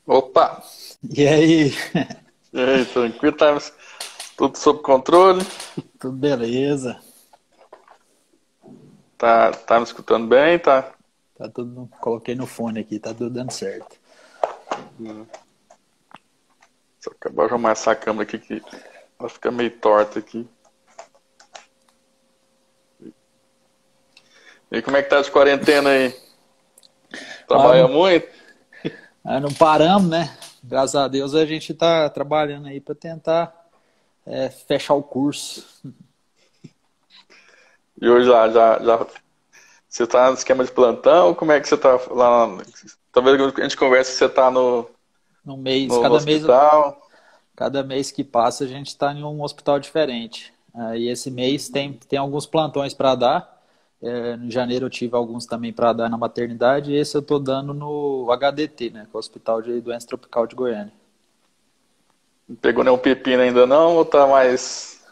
Opa! E aí, E aí, tranquilo? Tá tudo sob controle? tudo beleza? Tá me escutando bem? Tá? Tá tudo, coloquei no fone aqui, tá tudo dando certo. Só acabar de arrumar essa câmera aqui que ela fica meio torta aqui. E como é que tá de quarentena aí? Ah, Trabalha não, muito? não paramos, né? Graças a Deus a gente tá trabalhando aí para tentar fechar o curso. E hoje já você tá no esquema de plantão? Como é que você tá lá? Talvez a gente converse que você tá No mês, no hospital. cada mês que passa a gente está em um hospital diferente. Aí esse mês tem alguns plantões para dar. Em janeiro eu tive alguns também para dar na maternidade e esse eu tô dando no HDT, né? Que é o Hospital de Doença Tropical de Goiânia. Não pegou nenhum pepino ainda não? Ou tá mais.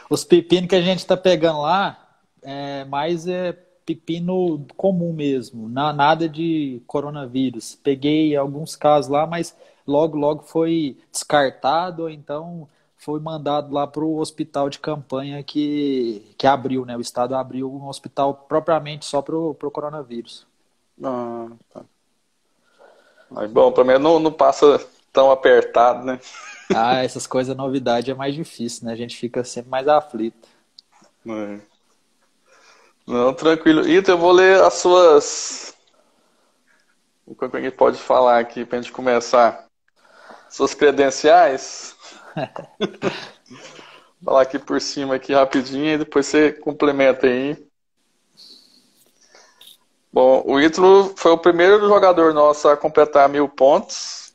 Os pepinos que a gente está pegando lá é pepino comum mesmo, nada de coronavírus. Peguei alguns casos lá, mas logo foi descartado, ou então foi mandado lá para o hospital de campanha que abriu, né? O estado abriu um hospital propriamente só para o coronavírus. Ah, tá. Mas bom, pelo menos não passa tão apertado, né? Ah, essas coisas, novidade é mais difícil, né? A gente fica sempre mais aflito. É. Não, tranquilo. Ita, eu vou ler as suas. O que a gente pode falar aqui pra gente começar? Suas credenciais. Falar aqui por cima aqui rapidinho e depois você complementa aí. Bom, o Ítalo foi o primeiro jogador nosso a completar 1.000 pontos.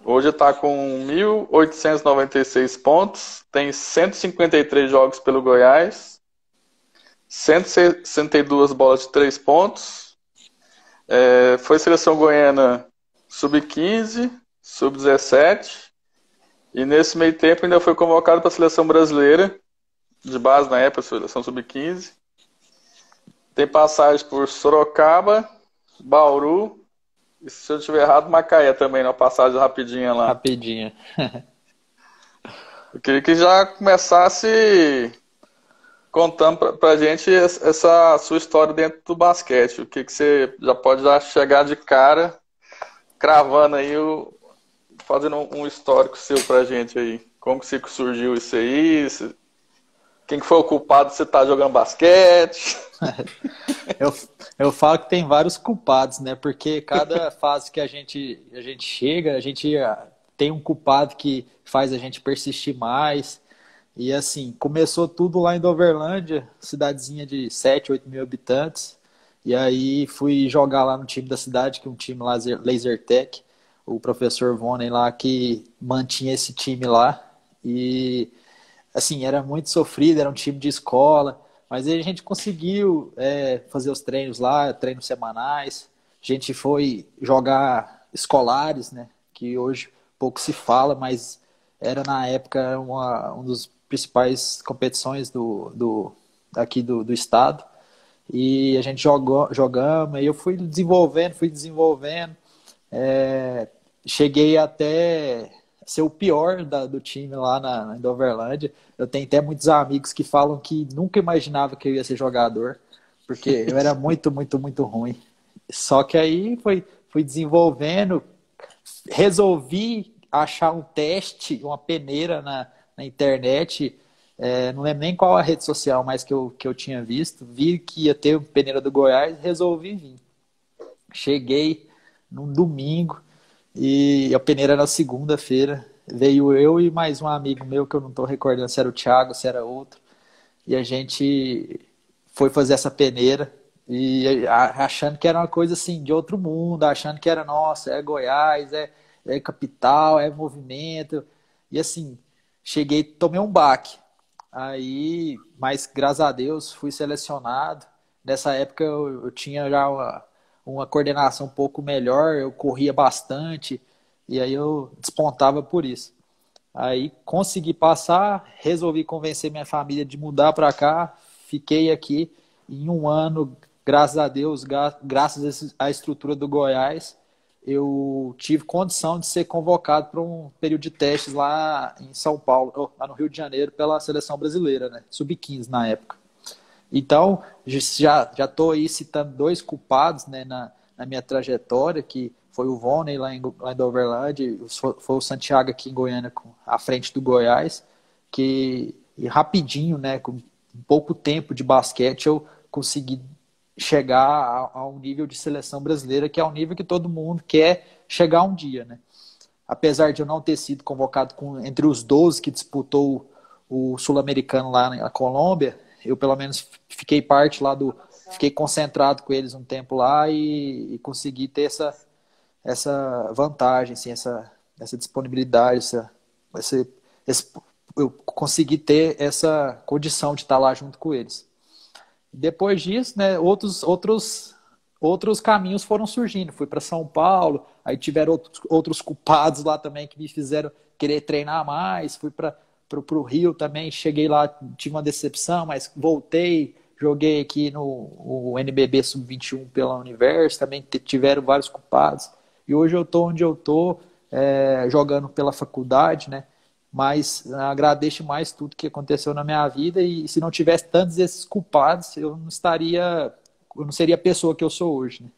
Hoje está com 1.896 pontos. Tem 153 jogos pelo Goiás. 162 bolas de 3 pontos. Foi seleção goiana sub-15, sub-17. E nesse meio tempo ainda foi convocado para a seleção brasileira, de base na época, seleção sub-15. Tem passagem por Sorocaba, Bauru, e se eu estiver errado, Macaé também, uma passagem rapidinha lá. Rapidinho. Eu queria que já começasse contando pra gente essa sua história dentro do basquete. O que você já pode já chegar de cara, cravando aí, fazendo um histórico seu pra gente aí. Como que surgiu isso aí? Quem que foi o culpado de você estar jogando basquete? Eu, eu falo que tem vários culpados, né? Porque cada fase que a gente chega, a gente tem um culpado que faz a gente persistir mais. E assim, começou tudo lá em Doverlândia, cidadezinha de 7, 8 mil habitantes. E aí fui jogar lá no time da cidade, que é um time Laser Tech, o professor Vonen lá que mantinha esse time lá. E assim, era muito sofrido, era um time de escola, mas aí a gente conseguiu fazer os treinos lá, treinos semanais. A gente foi jogar escolares, né? Que hoje pouco se fala, mas era na época um dos principais competições aqui do estado. E a gente jogamos, aí eu fui desenvolvendo. É, cheguei até ser o pior do time lá na Overlândia. Eu tenho até muitos amigos que falam que nunca imaginava que eu ia ser jogador, porque eu era muito ruim. Só que aí fui desenvolvendo, resolvi achar um teste, uma peneira na internet. Não lembro nem qual a rede social mais que eu tinha visto. Vi que ia ter peneira do Goiás, resolvi vir. Cheguei num domingo e a peneira era na segunda-feira. Veio eu e mais um amigo meu, que eu não estou recordando se era o Thiago, se era outro. E a gente foi fazer essa peneira e achando que era uma coisa assim de outro mundo, achando que era nossa, é Goiás, é capital, é movimento. E assim, cheguei, tomei um baque. Aí, mas graças a Deus fui selecionado. Nessa época eu tinha já uma coordenação um pouco melhor, eu corria bastante e aí eu despontava por isso. Aí consegui passar, resolvi convencer minha família de mudar para cá, fiquei aqui em um ano, graças a Deus, graças à estrutura do Goiás, eu tive condição de ser convocado para um período de testes lá em São Paulo, lá no Rio de Janeiro, pela seleção brasileira, né? Sub-15 na época. Então, já estou aí citando dois culpados, né, na minha trajetória, que foi o Voney lá em Doverlândia, e foi o Santiago aqui em Goiânia, à frente do Goiás, que e rapidinho, né, com pouco tempo de basquete, eu consegui chegar a um nível de seleção brasileira, que é um nível que todo mundo quer chegar um dia, né? Apesar de eu não ter sido convocado entre os 12 que disputou o Sul-Americano lá na Colômbia, eu pelo menos fiquei parte lá fiquei concentrado com eles um tempo lá e consegui ter essa vantagem, assim, essa disponibilidade, esse, eu consegui ter essa condição de estar lá junto com eles. Depois disso, né, outros caminhos foram surgindo. Fui para São Paulo, aí tiveram outros culpados lá também que me fizeram querer treinar mais. Fui para o Rio também, cheguei lá, tive uma decepção, mas voltei, joguei aqui no NBB Sub-21 pela Universo, também tiveram vários culpados. E hoje eu estou onde eu estou, jogando pela faculdade, né? Mas agradeço mais tudo que aconteceu na minha vida e se não tivesse tantos esses culpados, eu não seria a pessoa que eu sou hoje, né?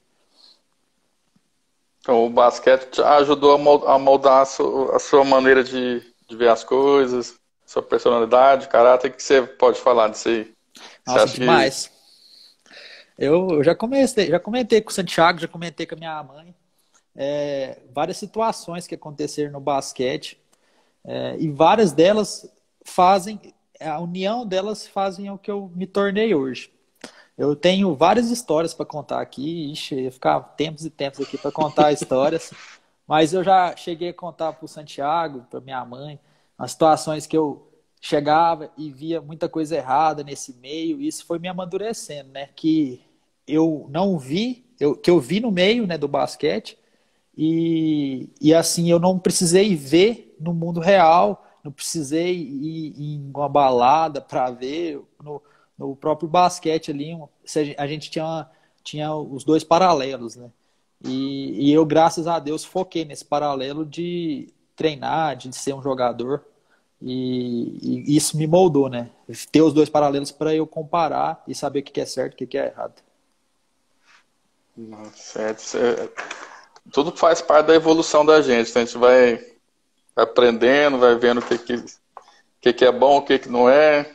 Então, o basquete te ajudou a moldar a sua maneira de ver as coisas, sua personalidade, caráter. O que você pode falar disso aí? Você Nossa, acha que... demais. Eu já comentei com o Santiago, já comentei com a minha mãe, várias situações que aconteceram no basquete, e várias delas fazem, a união delas fazem o que eu me tornei hoje. Eu tenho várias histórias para contar aqui. Ixi, eu ia ficar tempos e tempos aqui para contar histórias. Mas eu já cheguei a contar para o Santiago, para minha mãe, as situações que eu chegava e via muita coisa errada nesse meio. E isso foi me amadurecendo, né? Que eu não vi, que eu vi no meio, né, do basquete. E assim, eu não precisei ver no mundo real, não precisei ir em uma balada para ver no próprio basquete ali. A gente tinha os dois paralelos, né? E eu, graças a Deus, foquei nesse paralelo de treinar, de ser um jogador. E isso me moldou, né? Ter os dois paralelos para eu comparar e saber o que é certo e o que é errado. Certo, tudo faz parte da evolução da gente. Então a gente vai aprendendo, vai vendo o que é bom, o que não é.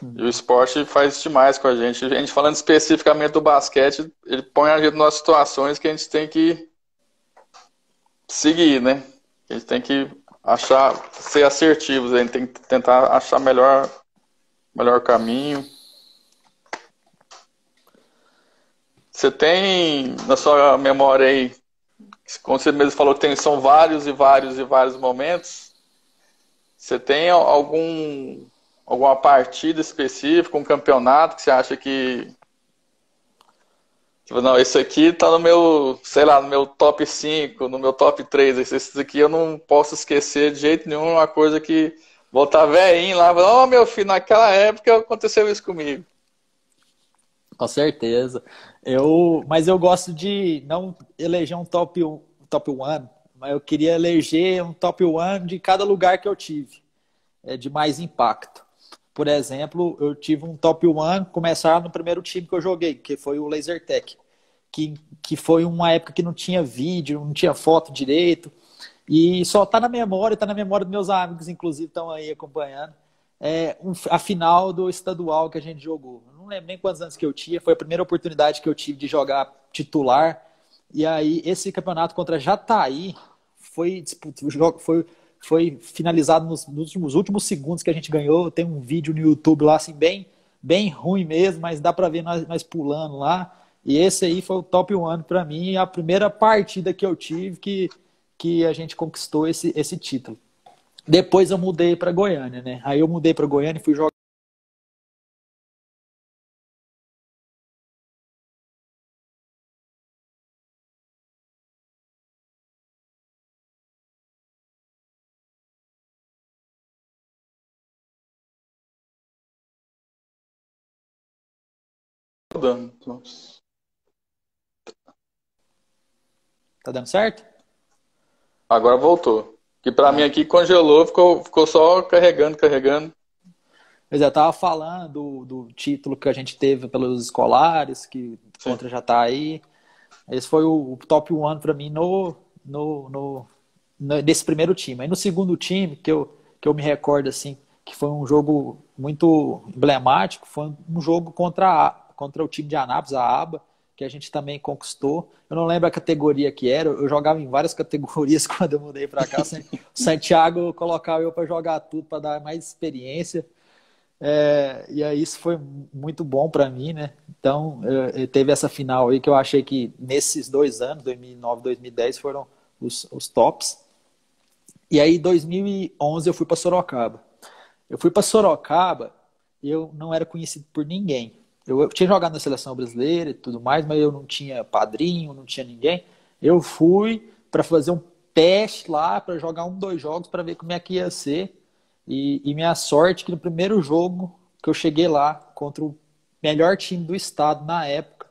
E o esporte faz demais com a gente. A gente falando especificamente do basquete, ele põe a gente em umas situações que a gente tem que seguir, né? A gente tem que ser assertivos, a gente tem que tentar achar melhor caminho. Você tem na sua memória aí, como você mesmo falou, são vários e vários e vários momentos. Você tem alguma partida específica, um campeonato que você acha que tipo, não, esse aqui tá no meu, sei lá, no meu top 5, no meu top 3. Esse aqui eu não posso esquecer de jeito nenhum, uma coisa que vou estar velhinho lá, oh meu filho, naquela época aconteceu isso comigo. Com certeza. Mas eu gosto de não eleger top one, mas eu queria eleger um top one de cada lugar que eu tive, de mais impacto. Por exemplo, eu tive um top one começar no primeiro time que eu joguei, que foi o LaserTech, que foi uma época que não tinha vídeo, não tinha foto direito, e só tá na memória dos meus amigos, inclusive, estão aí acompanhando. A final do estadual que a gente jogou. Eu não lembro nem quantos anos que eu tinha, foi a primeira oportunidade que eu tive de jogar titular. E aí, esse campeonato contra Jataí foi finalizado nos últimos segundos que a gente ganhou. Tem um vídeo no YouTube lá, assim, bem ruim mesmo, mas dá para ver nós pulando lá. E esse aí foi o top one para mim, a primeira partida que eu tive que a gente conquistou esse título. Depois eu mudei para Goiânia, né? Aí eu mudei para Goiânia e fui jogar rodando. Tá dando certo? Agora voltou. Que pra mim Ah, aqui congelou, ficou só carregando. pois é, eu tava falando do título que a gente teve pelos escolares, que Sim. contra já tá aí. Esse foi o top 1 para mim nesse primeiro time. Aí no segundo time, que eu me recordo assim, que foi um jogo muito emblemático, foi um jogo contra o time de Anápolis, a ABA, que a gente também conquistou. Eu não lembro a categoria que era, eu jogava em várias categorias quando eu mudei para cá. O Santiago colocava eu para jogar tudo, para dar mais experiência. E aí isso foi muito bom para mim, né? Então, teve essa final aí que eu achei que nesses 2 anos, 2009 e 2010, foram os tops. E aí, em 2011, eu fui para Sorocaba. Eu fui para Sorocaba e eu não era conhecido por ninguém. Eu tinha jogado na seleção brasileira e tudo mais, mas eu não tinha padrinho, não tinha ninguém. Eu fui para fazer um teste lá, para jogar 2 jogos, para ver como é que ia ser. E minha sorte que no primeiro jogo que eu cheguei lá, contra o melhor time do estado na época,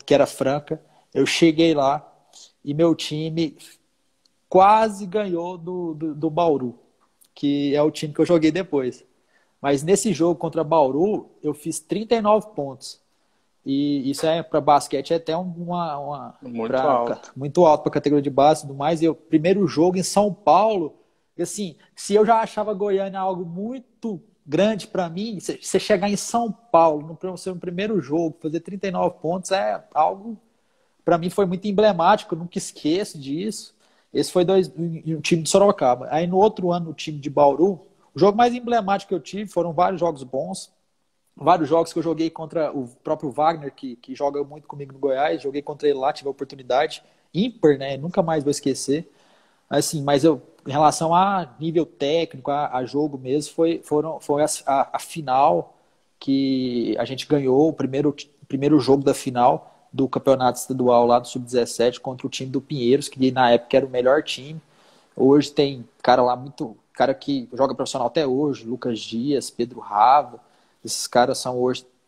que era Franca, eu cheguei lá e meu time quase ganhou do Bauru, que é o time que eu joguei depois. Mas nesse jogo contra Bauru, eu fiz 39 pontos. E isso para basquete é até Muito alto. muito alto para categoria de base e tudo mais. E o primeiro jogo em São Paulo, e assim, se eu já achava Goiânia algo muito grande para mim, você chegar em São Paulo no seu primeiro jogo, fazer 39 pontos é algo, para mim foi muito emblemático, eu nunca esqueço disso. Esse foi um time de Sorocaba. Aí no outro ano, o time de Bauru, o jogo mais emblemático que eu tive, foram vários jogos bons, vários jogos que eu joguei contra o próprio Wagner, que joga muito comigo no Goiás, joguei contra ele lá, tive a oportunidade, ímpar, né, nunca mais vou esquecer. Assim, mas em relação a nível técnico, a jogo mesmo, foi a final que a gente ganhou, o primeiro jogo da final do campeonato estadual lá do Sub-17 contra o time do Pinheiros, que na época era o melhor time. Hoje tem cara lá cara que joga profissional até hoje, Lucas Dias, Pedro Rava, esses caras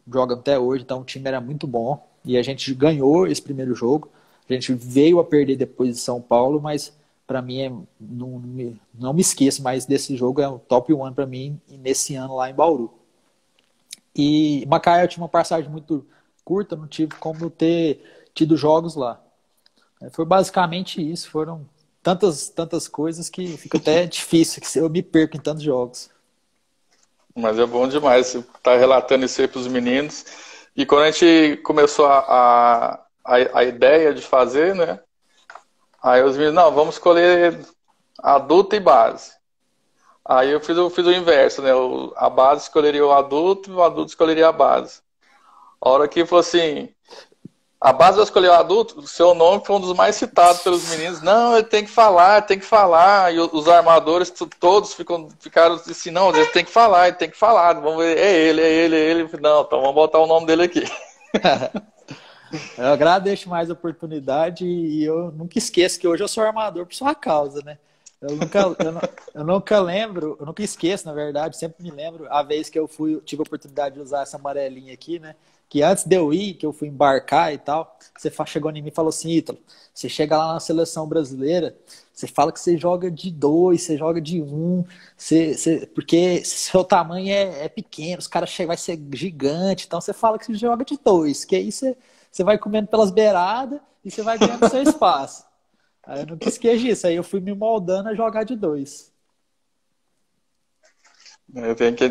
jogam até hoje, então o time era muito bom e a gente ganhou esse primeiro jogo. A gente veio a perder depois de São Paulo, mas para mim não me esqueço mais desse jogo, é o top 1 para mim nesse ano lá em Bauru. E Macaé eu tinha uma passagem muito curta, não tive como ter tido jogos lá. Foi basicamente isso, foram tantas coisas que fica até difícil, que eu me perco em tantos jogos. Mas é bom demais você estar relatando isso aí para os meninos. E quando a gente começou a ideia de fazer, né? Aí os meninos, não, vamos escolher adulto e base. Aí eu fiz o inverso, né? A base escolheria o adulto escolheria a base. A hora que falou assim, a base vai escolher o adulto, o seu nome foi um dos mais citados pelos meninos. Não, ele tem que falar, tem que falar. E os armadores todos ficaram assim, não, ele tem que falar, ele tem que falar. Vamos ver, é ele. Não, então vamos botar o nome dele aqui. Eu agradeço mais a oportunidade e eu nunca esqueço que hoje eu sou armador por sua causa, né? Eu nunca lembro, eu nunca esqueço, na verdade, sempre me lembro a vez que tive a oportunidade de usar essa amarelinha aqui, né? Que antes de eu ir, que eu fui embarcar e tal, você chegou em mim e falou assim, Ítalo, você chega lá na seleção brasileira, você fala que você joga de 2, você joga de 1, porque seu tamanho é pequeno, os caras vai ser gigante, então você fala que você joga de 2, que aí você vai comendo pelas beiradas e você vai ganhando seu espaço. Aí eu nunca esqueci disso, aí eu fui me moldando a jogar de 2. Tem que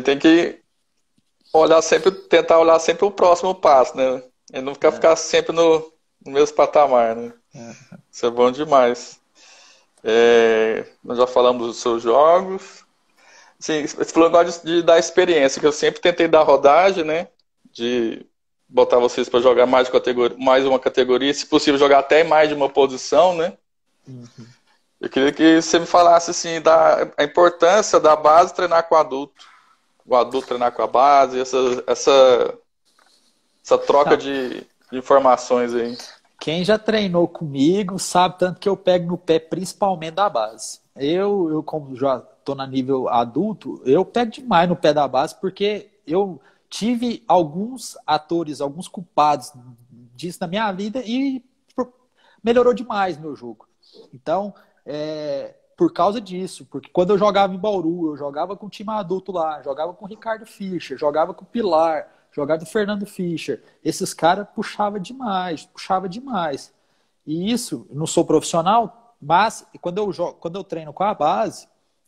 tentar olhar sempre o próximo passo, né? E não ficar sempre no mesmo patamar, né? Isso é bom demais. Nós já falamos dos seus jogos. Sim, você falou agora de dar experiência, que eu sempre tentei dar rodagem, né? De botar vocês para jogar mais uma categoria, se possível jogar até mais de uma posição, né? Uhum. Eu queria que você me falasse assim, a importância da base treinar com o adulto treinar com a base, essa troca Não, de informações aí. quem já treinou comigo sabe tanto que eu pego no pé principalmente da base. Eu como já estou na nível adulto, eu pego demais no pé da base porque tive alguns atores, alguns culpados disso na minha vida e melhorou demais meu jogo. Então, por causa disso, porque quando eu jogava em Bauru, eu jogava com o time adulto lá, jogava com o Ricardo Fischer, jogava com o Pilar, jogava com o Fernando Fischer. Esses caras puxavam demais. E isso, não sou profissional, mas quando eu treino com a base,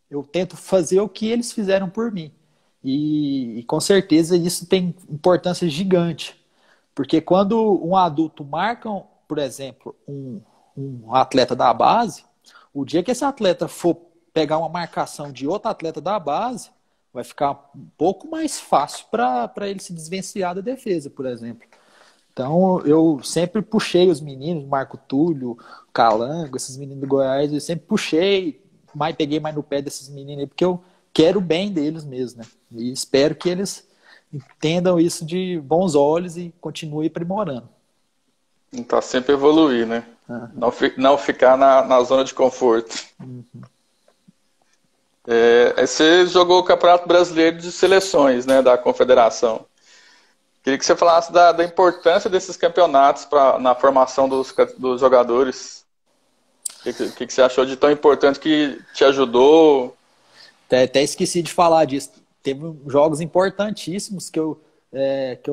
eu tento fazer o que eles fizeram por mim. E com certeza isso tem importância gigante. Porque quando um adulto marca, por exemplo, um atleta da base, o dia que esse atleta for pegar uma marcação de outro atleta da base, vai ficar um pouco mais fácil para ele se desvencilhar da defesa, por exemplo. Então, eu sempre puxei os meninos, Marco Túlio, Calango, esses meninos do Goiás, eu sempre puxei, peguei mais no pé desses meninos aí, porque eu quero o bem deles mesmo, né? E espero que eles entendam isso de bons olhos e continuem aprimorando. Tá sempre evoluir, né? Não ficar na zona de conforto. Uhum. Aí você jogou o Campeonato Brasileiro de Seleções, né, da Confederação. Queria que você falasse da importância desses campeonatos na formação dos jogadores. O que você achou de tão importante que te ajudou? Até esqueci de falar disso. Teve jogos importantíssimos que eu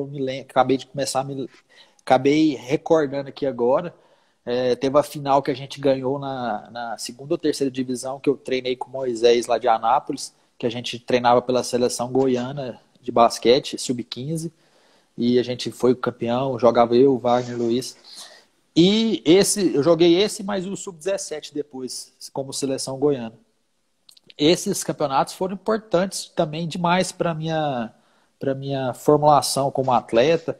me lembro, acabei recordando aqui agora. Teve a final que a gente ganhou na segunda ou terceira divisão, que eu treinei com o Moisés lá de Anápolis, que a gente treinava pela seleção goiana de basquete, sub-15, e a gente foi campeão, jogava eu, o Wagner, Luiz. E eu joguei esse mais o sub-17 depois, como seleção goiana. Esses campeonatos foram formação como atleta,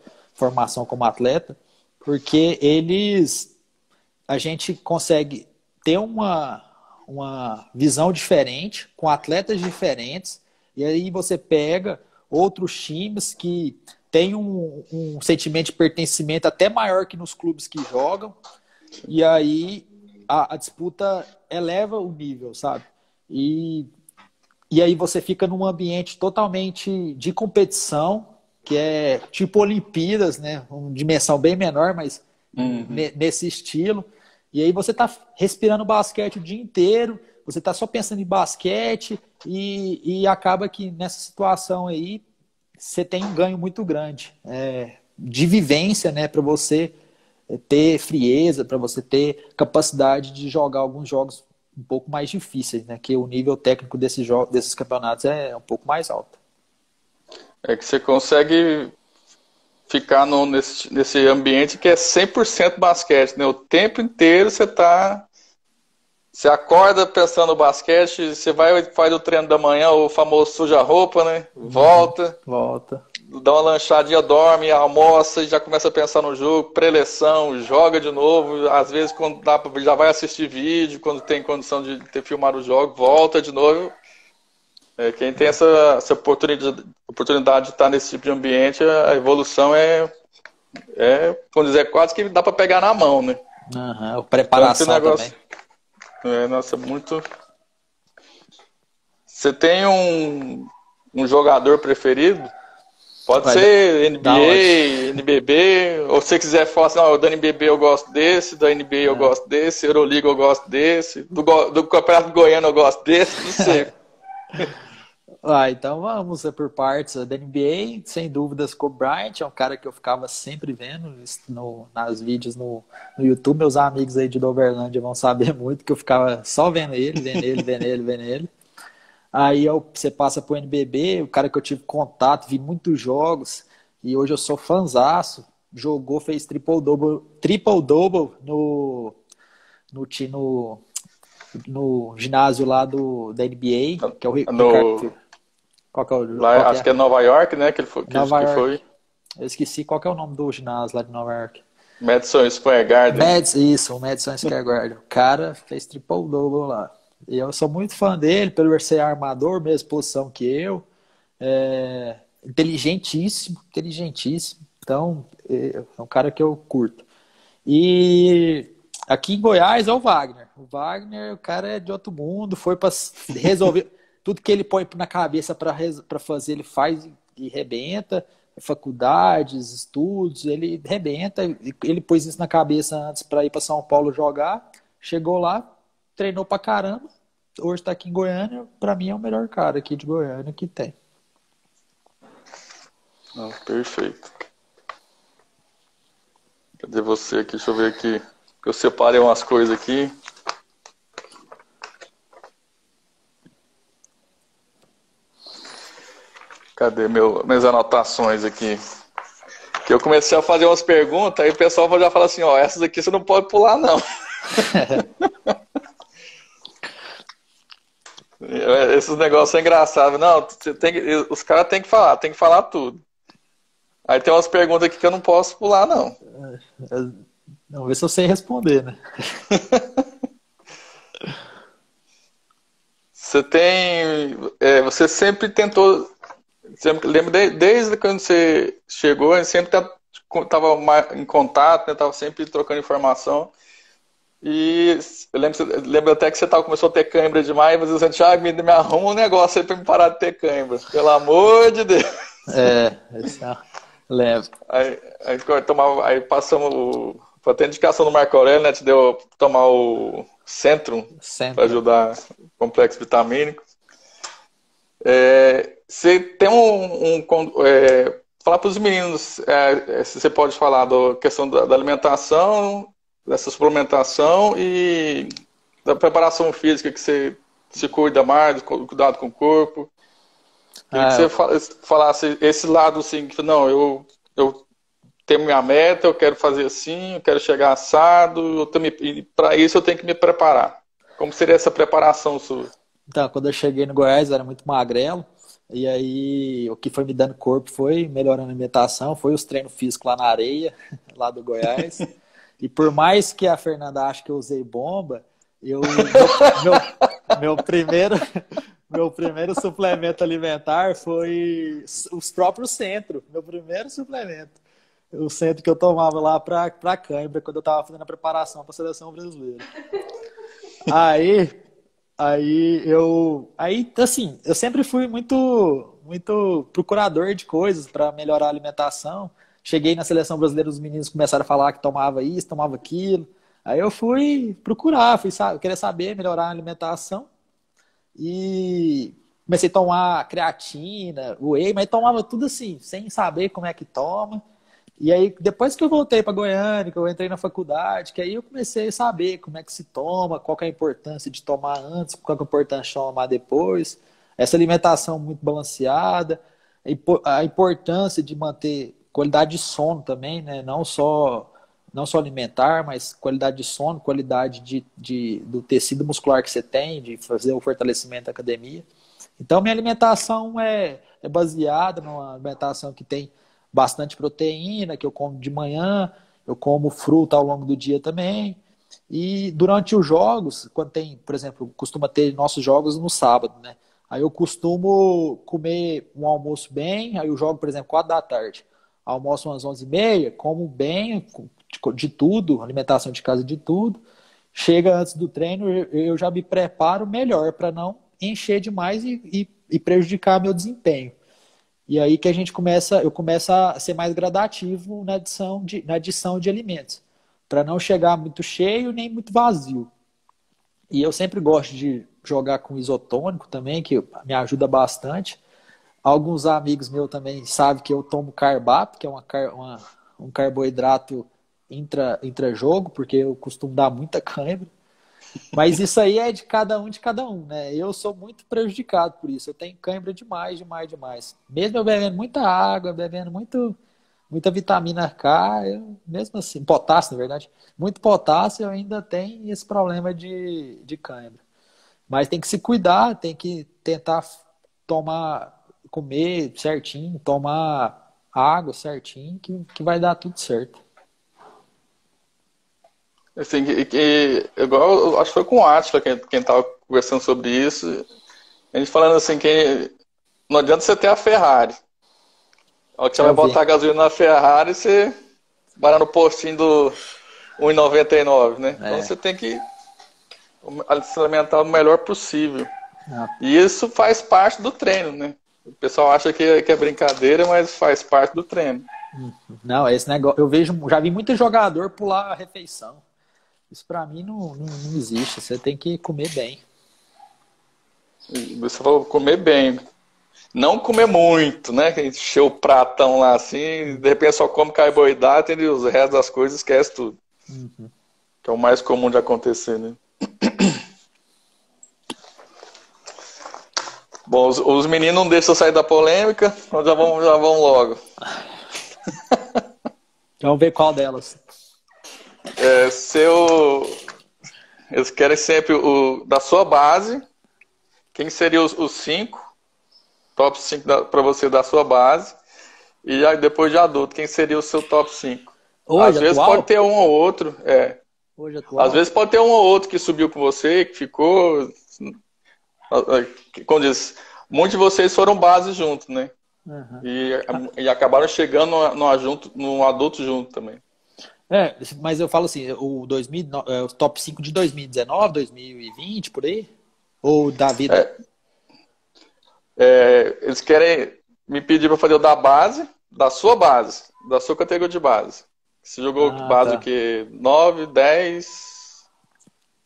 porque a gente consegue ter uma visão diferente, com atletas diferentes, e aí você pega outros times que têm um sentimento de pertencimento até maior que nos clubes que jogam, e aí a disputa eleva o nível, sabe? E aí você fica num ambiente totalmente de competição, que é tipo Olimpíadas, né? Uma dimensão bem menor, mas nesse estilo. E aí você tá respirando basquete o dia inteiro, você tá só pensando em basquete e acaba que nessa situação aí você tem um ganho muito grande de vivência, né? Para você ter frieza, para você ter capacidade de jogar alguns jogos um pouco mais difíceis, né? Que o nível técnico desses campeonatos é um pouco mais alto. É que você consegue ficar nesse ambiente que é 100% basquete, né? O tempo inteiro você acorda pensando no basquete, você faz o treino da manhã, o famoso suja-roupa, né? Volta. Dá uma lanchadinha, dorme, almoça e já começa a pensar no jogo, pré-eleção, joga de novo. Às vezes, quando dá, já vai assistir vídeo, quando tem condição de ter filmado o jogo, volta de novo. Quem tem essa oportunidade de estar nesse tipo de ambiente, a evolução vamos dizer, quase que dá para pegar na mão, né? A preparação negócio, também. Nossa, muito... Você tem um jogador preferido? Pode ser NBA, NBB, ou se você quiser falar assim, não, da NBB eu gosto desse, da NBA eu gosto desse, Euroliga eu gosto desse, do Campeonato Goiano eu gosto desse, não sei. Então vamos por partes. Da NBA, sem dúvidas, Kobe Bryant é um cara que eu ficava sempre vendo nas vídeos no YouTube. Meus amigos aí de Doverlândia vão saber muito que eu ficava só vendo ele. Aí você passa pro NBB, o cara que eu tive contato, vi muitos jogos, e hoje eu sou fanzaço. Fez triple-double no ginásio lá da NBA, que é o Ricardo. Acho que é Nova York, né? Que ele foi. Eu esqueci qual que é o nome do ginásio lá de Nova York. Madison Square Garden. O Madison Square Garden. O cara fez triple-double lá. E eu sou muito fã dele, pelo ele ser armador, mesma posição que eu. Inteligentíssimo. Então, é um cara que eu curto. E aqui em Goiás é o Wagner. O Wagner, o cara é de outro mundo, foi para resolver tudo que ele põe na cabeça para fazer, ele faz e rebenta, faculdades, estudos, ele rebenta, ele pôs isso na cabeça antes para ir para São Paulo jogar, chegou lá, treinou pra caramba, hoje tá aqui em Goiânia, para mim é o melhor cara aqui de Goiânia que tem. Não, perfeito. Cadê você aqui? Deixa eu ver aqui. Eu separei umas coisas aqui. Cadê minhas anotações aqui? Que eu comecei a fazer umas perguntas, aí o pessoal já fala assim, ó, essas aqui você não pode pular, não. Esses negócios são engraçados. Não, os caras têm que falar tudo. Aí tem umas perguntas aqui que eu não posso pular, não. Vamos ver se eu sei responder, né? Você sempre tentou, lembra desde quando você chegou, a gente sempre estava em contato, né, estava sempre trocando informação. E eu lembro até que você começou a ter cãibra demais, e você disse, Thiago, me arruma um negócio aí para me parar de ter cãibra. Pelo amor de Deus. Lembro. Aí passamos foi até indicação do Marco Aurélio, né? Te deu tomar o Centrum para ajudar o complexo vitamínico. Você tem falar para os meninos, se você pode falar da questão da alimentação, dessa suplementação e da preparação física, que você se cuida mais, cuidado com o corpo. Queria que você falasse esse lado assim, que não, eu tenho minha meta, eu quero fazer assim, eu quero chegar assado, e para isso eu tenho que me preparar. Como seria essa preparação sua? Então, quando eu cheguei no Goiás, eu era muito magrelo, e aí o que foi me dando corpo foi melhorando a alimentação, foi os treinos físicos lá na areia, lá do Goiás. E por mais que a Fernanda ache que eu usei bomba, meu primeiro suplemento alimentar foi os próprios Centro, meu primeiro suplemento. O Centro que eu tomava lá para cãibra, quando eu estava fazendo a preparação para a seleção brasileira. Assim, eu sempre fui muito procurador de coisas para melhorar a alimentação. Cheguei na seleção brasileira, os meninos começaram a falar que tomava isso, tomava aquilo. Aí eu fui procurar, querer saber, melhorar a alimentação. E comecei a tomar creatina, whey, mas tomava tudo assim, sem saber como é que toma. E aí, depois que eu voltei para Goiânia, que eu entrei na faculdade, que aí eu comecei a saber como é que se toma, qual que é a importância de tomar antes, qual que é a importância de tomar depois. Essa alimentação muito balanceada, a importância de manter qualidade de sono também, né? Não só alimentar, mas qualidade de sono, qualidade do tecido muscular que você tem, de fazer o fortalecimento da academia. Então, minha alimentação é baseada numa alimentação que tem bastante proteína, que eu como de manhã, eu como fruta ao longo do dia também. E durante os jogos, quando tem, por exemplo, costuma ter nossos jogos no sábado, né? Aí eu costumo comer um almoço bem, aí eu jogo, por exemplo, 4 da tarde. Almoço umas 11h30, como bem, de tudo, alimentação de casa de tudo. Chega antes do treino, eu já me preparo melhor para não encher demais e prejudicar meu desempenho. E aí que eu começo a ser mais gradativo na adição de alimentos, para não chegar muito cheio nem muito vazio. E eu sempre gosto de jogar com isotônico também, que me ajuda bastante. Alguns amigos meus também sabem que eu tomo carbato, que é um carboidrato intra-jogo, porque eu costumo dar muita cãibra. Mas isso aí é de cada um, né? Eu sou muito prejudicado por isso. Eu tenho cãibra demais. Mesmo eu bebendo muita água, bebendo muita vitamina K, mesmo assim, potássio, na verdade, muito potássio, eu ainda tenho esse problema de cãibra. Mas tem que se cuidar, tem que tentar comer certinho, tomar água certinho, que vai dar tudo certo. Assim, igual, eu acho que foi com o Átila quem tava conversando sobre isso. A gente falando assim, que não adianta você ter a Ferrari. O Átila vai botar a gasolina na Ferrari e você vai lá no postinho do 1,99, né? Então você tem que se alimentar o melhor possível. E isso faz parte do treino, né? O pessoal acha que é brincadeira, mas faz parte do treino. Não, esse negócio, eu vejo, já vi muito jogador pular a refeição. Isso pra mim não existe. Você tem que comer bem. Você falou comer bem. Não comer muito, né? Que encher o pratão lá assim, de repente só come carboidrato e os restos das coisas esquece tudo. Que é o mais comum de acontecer, né? Bom, os meninos não deixam eu sair da polêmica, então já vamos logo. Vamos ver qual delas. Eles querem sempre da sua base, quem seria os 5, top 5 para você da sua base, e aí depois de adulto, quem seria o seu top 5? Hoje, Às vezes atual? pode ter um ou outro, Hoje, atual? Às vezes pode ter um ou outro que subiu com você, que ficou. Como diz, muitos de vocês foram base juntos, né? Uhum. E acabaram chegando no adulto junto também. Mas eu falo assim, o top 5 de 2019, 2020, por aí? Ou da vida? Eles querem me pedir para fazer o da base, da sua categoria de base. Você jogou base tá. o quê? 9, 10?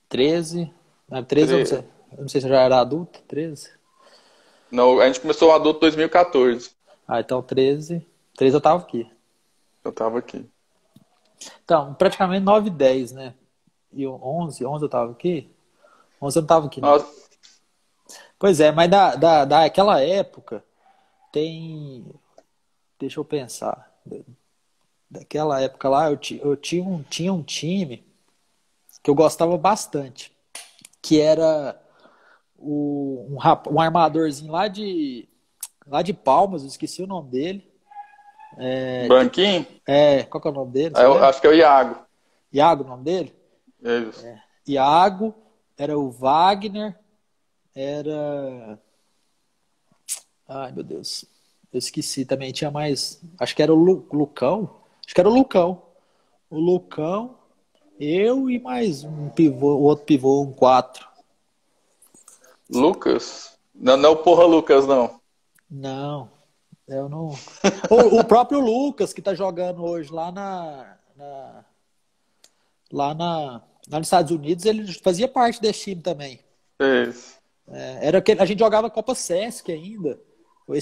13? 13 eu não sei se eu já era adulto, 13? Não, a gente começou o adulto em 2014. Então 13. 13 eu tava aqui. Eu tava aqui. Então, praticamente 9 e 10, né? E 11 eu tava aqui? 11 eu não tava aqui, não. Nossa. Pois é, mas daquela época tem... Deixa eu pensar. Daquela época lá, eu tinha um time que eu gostava bastante, que era um armadorzinho lá de Palmas, eu esqueci o nome dele. Branquinho? Qual que é o nome dele? Eu acho que é o Iago. Iago, o nome dele? Isso. Iago, era o Wagner, era... Ai, meu Deus. Eu esqueci também, tinha mais... Acho que era o Lucão. Acho que era o Lucão. O Lucão, eu e mais um pivô, o outro pivô, um 4. Lucas? Não é o porra Lucas, não. Não, eu não... o próprio Lucas, que tá jogando hoje lá nos Estados Unidos, ele fazia parte desse time também. Isso. A gente jogava Copa Sesc ainda.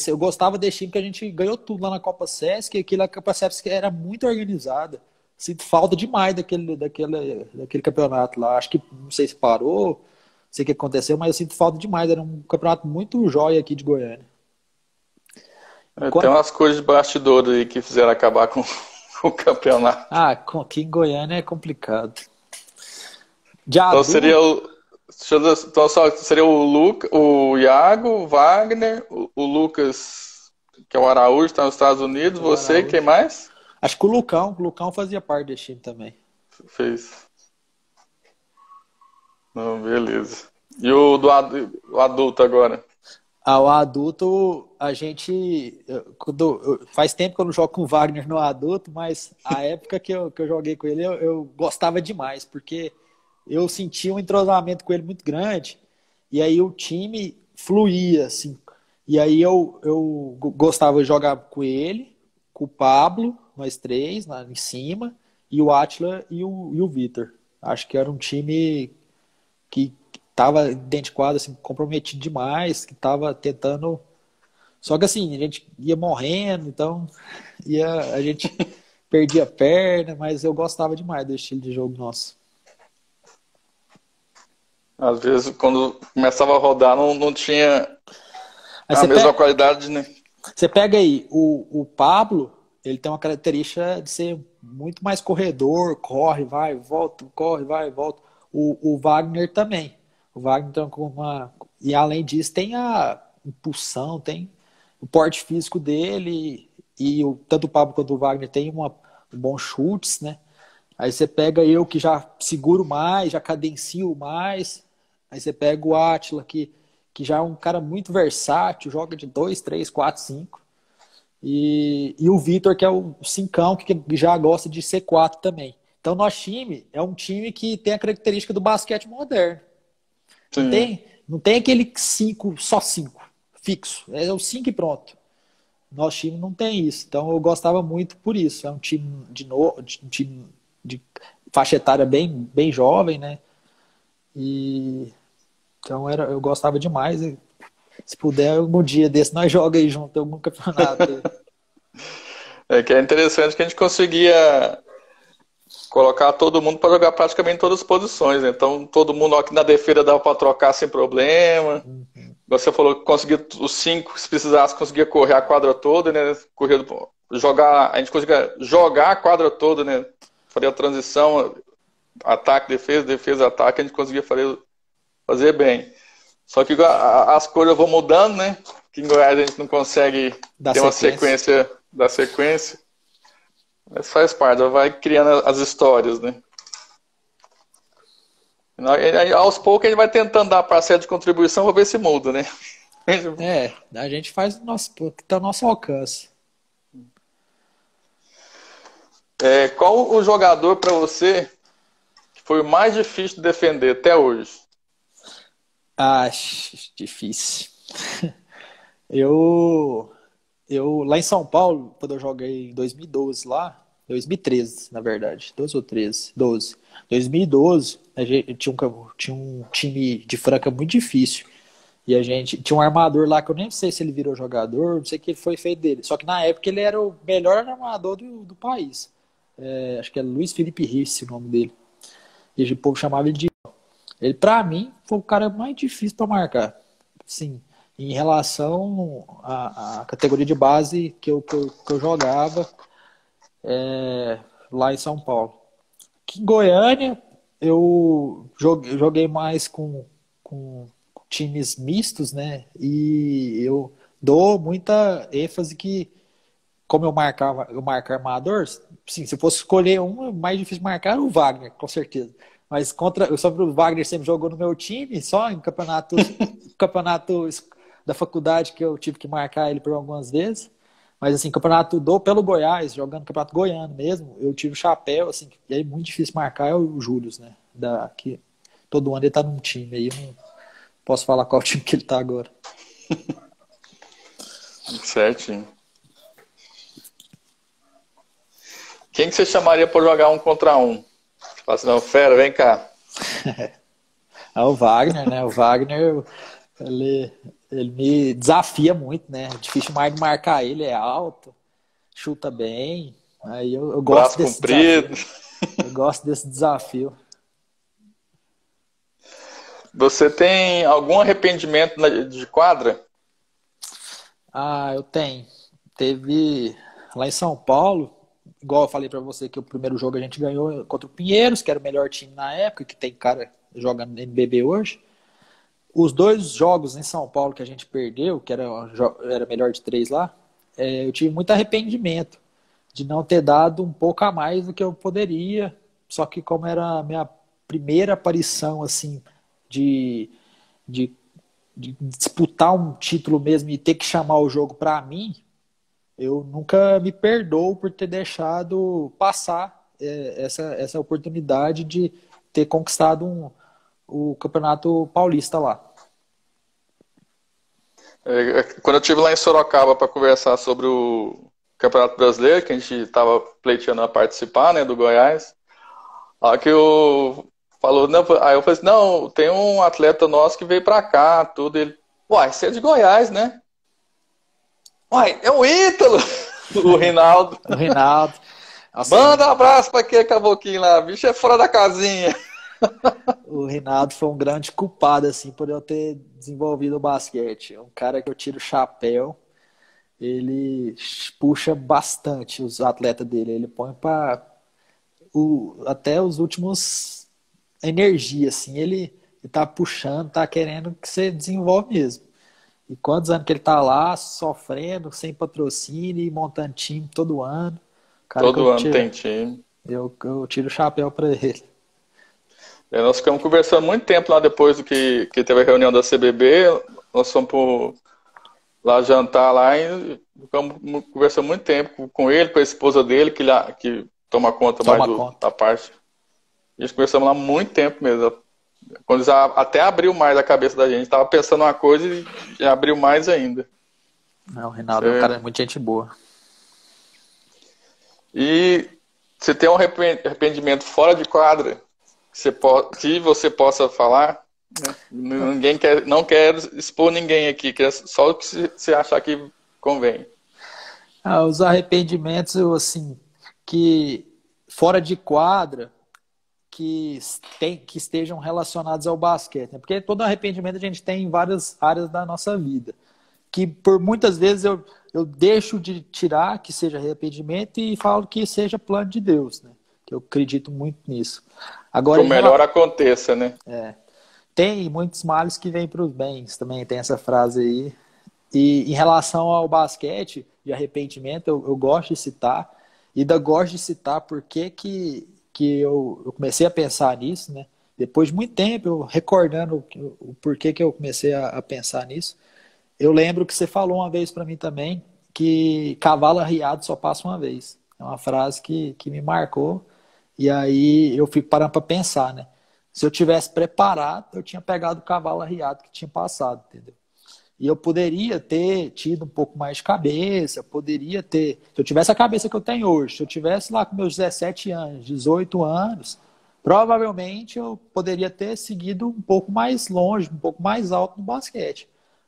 Eu gostava desse time que a gente ganhou tudo lá na Copa Sesc, e aquela Copa Sesc era muito organizada. Sinto falta demais daquele campeonato lá. Acho que, não sei se parou, não sei o que aconteceu, mas eu sinto falta demais. Era um campeonato muito jóia aqui de Goiânia. Tem umas coisas de bastidor aí que fizeram acabar com o campeonato. Aqui em Goiânia é complicado. Então seria o Iago, o Wagner, o Lucas, que é o Araújo, está nos Estados Unidos, você, Araújo. Quem mais? Acho que o Lucão fazia parte desse time também. Fez. Não, beleza. E o adulto agora? O adulto, a gente... faz tempo que eu não jogo com o Wagner no adulto, mas a época que eu joguei com ele, eu gostava demais, porque eu sentia um entrosamento com ele muito grande, e aí o time fluía, assim. E aí eu gostava de jogar com ele, com o Pablo, nós três, lá em cima, e o Átila e o Vitor. Acho que era um time que estava identificado, assim, comprometido demais, que estava tentando... Só que assim, a gente ia morrendo, então a gente perdia a perna, mas eu gostava demais do estilo de jogo nosso. Às vezes, quando começava a rodar, não tinha a mesma qualidade, né? Você pega aí, o Pablo, ele tem uma característica de ser muito mais corredor, corre, vai, volta, corre, vai, volta. O Wagner também. O Wagner tem e além disso, tem a impulsão, tem o porte físico dele, e tanto o Pablo quanto o Wagner tem bons chutes, né? Aí você pega eu que já seguro mais, já cadencio mais. Aí você pega o Átila, que já é um cara muito versátil, joga de 2, 3, 4, 5. E o Vitor, que é o cincão, que já gosta de ser 4 também. Então, nosso time é um time que tem a característica do basquete moderno. Não tem aquele 5, só 5. fixo. É o 5 e pronto. Nosso time não tem isso. Então eu gostava muito por isso. É um time um time de faixa etária bem jovem, né? E então eu gostava demais. E, se puder, algum dia desse, nós jogamos aí junto em algum campeonato. É que é interessante que a gente conseguia colocar todo mundo para jogar praticamente todas as posições, né? Então todo mundo aqui na defesa dava para trocar sem problema. Você falou que conseguia os 5, se precisasse, conseguia correr a quadra toda, né? A gente conseguia jogar a quadra toda, né? Fazer a transição, ataque, defesa, ataque, a gente conseguia fazer bem. Só que as coisas vão mudando, né? Que em Goiás a gente não consegue ter uma sequência da sequência. Mas faz parte, vai criando as histórias, né? E, aos poucos a gente vai tentando dar parcela de contribuição para ver se muda, né? A gente faz o que está ao nosso alcance. Qual o jogador para você que foi o mais difícil de defender até hoje? Difícil. Eu lá em São Paulo, quando eu joguei em 2012 lá, 2013, na verdade, 12 ou 13, 12. 2012, a gente tinha um time de Franca muito difícil. E a gente tinha um armador lá que eu nem sei se ele virou jogador, não sei o que foi feito dele. Só que na época ele era o melhor armador do país. Acho que é Luiz Felipe Risse o nome dele. E o povo chamava ele de... Ele, pra mim, foi o cara mais difícil para marcar. Sim, em relação à categoria de base que eu jogava lá em São Paulo. Aqui em Goiânia, eu joguei mais com times mistos, né? E eu dou muita ênfase que, como eu marco armador, sim, se eu fosse escolher um, mais difícil marcar era o Wagner, com certeza. Mas sobre o Wagner sempre jogou no meu time, só em campeonato da faculdade que eu tive que marcar ele por algumas vezes. Mas assim, pelo Goiás, jogando campeonato goiano mesmo, eu tive o chapéu, assim, e aí muito difícil marcar é o Júlio, né? Que todo ano ele tá num time aí, eu não posso falar qual time que ele tá agora. Certinho. Quem que você chamaria para jogar 1 contra 1? Fala assim, não, fera, vem cá. O Wagner, né? O Wagner, ele me desafia muito, né? É difícil mais de marcar ele, é alto, chuta bem. Aí eu gosto desse comprido. desafio. Eu gosto desse desafio. Você tem algum arrependimento de quadra? Eu tenho. Teve lá em São Paulo, igual eu falei pra você que o primeiro jogo a gente ganhou contra o Pinheiros, que era o melhor time na época, que tem cara jogando no NBB hoje. Os 2 jogos em São Paulo que a gente perdeu, que era melhor de 3 lá, eu tive muito arrependimento de não ter dado um pouco a mais do que eu poderia. Só que como era a minha primeira aparição assim de disputar um título mesmo e ter que chamar o jogo para mim, eu nunca me perdoo por ter deixado passar essa oportunidade de ter conquistado o Campeonato Paulista lá. Quando eu estive lá em Sorocaba para conversar sobre o Campeonato Brasileiro, que a gente estava pleiteando a participar, né, do Goiás, aí que falou, não, aí eu falei assim, não, tem um atleta nosso que veio para cá, tudo, ele, uai, você é de Goiás, né? Uai, é o Ítalo, o Rinaldo. O Rinaldo. Nossa, manda um abraço para aquele caboclinho lá, bicho é fora da casinha. O Rinaldo foi um grande culpado, assim, por eu ter desenvolvido o basquete. Um cara que eu tiro o chapéu, ele puxa bastante os atletas dele. Ele põe para até os últimos energia, assim. Ele tá puxando, tá querendo que você desenvolva mesmo. E quantos anos que ele tá lá, sofrendo, sem patrocínio e montando time todo ano. Todo ano tem time. Eu tiro o chapéu para ele. Nós ficamos conversando muito tempo lá depois do que teve a reunião da CBB. Nós fomos lá jantar lá e ficamos conversando muito tempo com ele, com a esposa dele, que toma conta da parte. A gente conversamos lá muito tempo mesmo. Quando já até abriu mais a cabeça da gente. Tava pensando uma coisa e abriu mais ainda. Não, o Reinaldo é um cara muito gente boa. E você tem um arrependimento fora de quadra que você possa falar? Né? Não quer expor ninguém aqui, que é só o que você achar que convém. Os arrependimentos, assim, que fora de quadra, que estejam relacionados ao basquete, né? Porque todo arrependimento a gente tem em várias áreas da nossa vida, que por muitas vezes eu deixo de tirar que seja arrependimento e falo que seja plano de Deus, né? Que eu acredito muito nisso. Agora, Que o melhor aconteça, né? Tem muitos males que vêm para os bens, também tem essa frase aí. E em relação ao basquete, de arrependimento, eu gosto de citar, e ainda gosto de citar porque que eu comecei a pensar nisso, né? Depois de muito tempo, eu recordando o porquê que eu comecei a pensar nisso, eu lembro que você falou uma vez para mim também que cavalo arriado só passa uma vez. É uma frase que me marcou, e aí eu fico parando para pensar, né? Se eu tivesse preparado, eu tinha pegado o cavalo arriado que tinha passado, entendeu? E eu poderia ter tido um pouco mais de cabeça, poderia ter. Se eu tivesse a cabeça que eu tenho hoje, se eu tivesse lá com meus 17 anos, 18 anos, provavelmente eu poderia ter seguido um pouco mais longe, um pouco mais alto no basquete.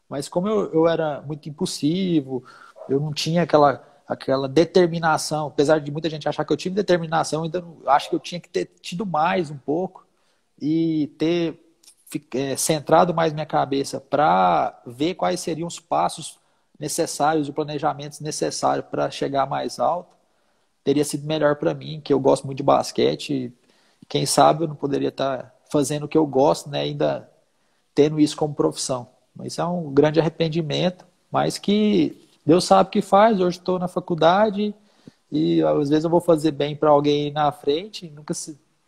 Mas como eu era muito impulsivo, eu não tinha aquela determinação, apesar de muita gente achar que eu tive determinação, ainda não, acho que eu tinha que ter tido mais um pouco e ter centrado mais minha cabeça para ver quais seriam os passos necessários, os planejamentos necessários para chegar mais alto, teria sido melhor para mim, que eu gosto muito de basquete. E quem sabe eu não poderia estar fazendo o que eu gosto, né, ainda tendo isso como profissão. Mas isso é um grande arrependimento, mas que Deus sabe o que faz. Hoje estou na faculdade e às vezes eu vou fazer bem para alguém na frente,